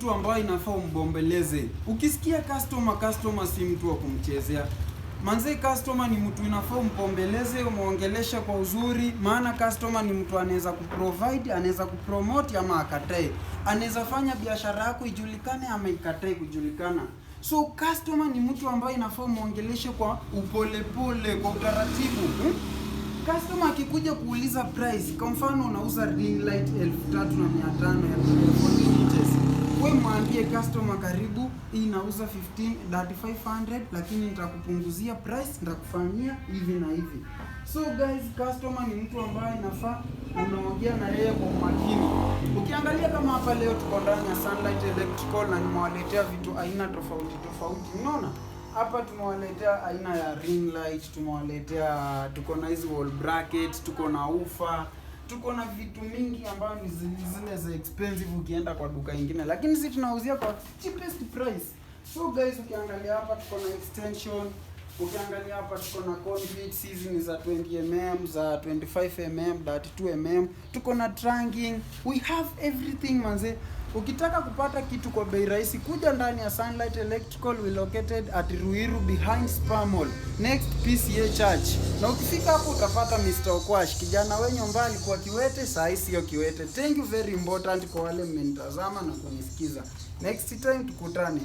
mtu ambaye inafaa umbombeleze. Ukisikia customer si mtu wa kumchezea. Manze customer ni mtu inafaa umpombeleze, umuongeleshe kwa uzuri, maana customer ni mtu anaweza kuprovide, anaweza kupromote ama akatae. Anaweza fanya biashara yako ijulikane ama ikatae kujulikana. So customer ni mtu ambaye inafaa umuongeleshe kwa upolepole, kwa utaratibu. Customer akikuja kuuliza price, kwa mfano unauza ring light 3500 ya 14 inches. Wewe mwambie customer karibu, hii inauza 3500 lakini nitakupunguzia price, nitakufanyia hivi na hivi. So guys, customer ni mtu ambaye inafaa unaongea na yeye kwa umakini. Ukiangalia kama hapa leo tuko ndani ya Sunlight Electrical na nimewaletea vitu aina tofauti. Unaona? Hapa tumewaletea aina ya ring light, tumewaletea, tuko na hizi wall bracket, tuko na ufa, tuko na vitu mingi ambayo ni zile za expensive ukienda kwa duka ingine, lakini sisi tunauzia kwa cheapest price. So guys, ukiangalia hapa tuko na extension, ukiangalia hapa tuko na conduits, hizi ni za 20mm, za 25mm, 32mm, tuko na trunking, we have everything manze. Ukitaka kupata kitu kwa bei rahisi, kuja ndani ya Sunlight Electrical. We located at Ruiru behind Spar Mall next PCA Church. Na ukifika hapo utapata Mr. Okwash, kijana wenye ambaye alikuwa kiwete, sasa sio kiwete. Thank you very important kwa wale mmenitazama na kunisikiza. Next time tukutane.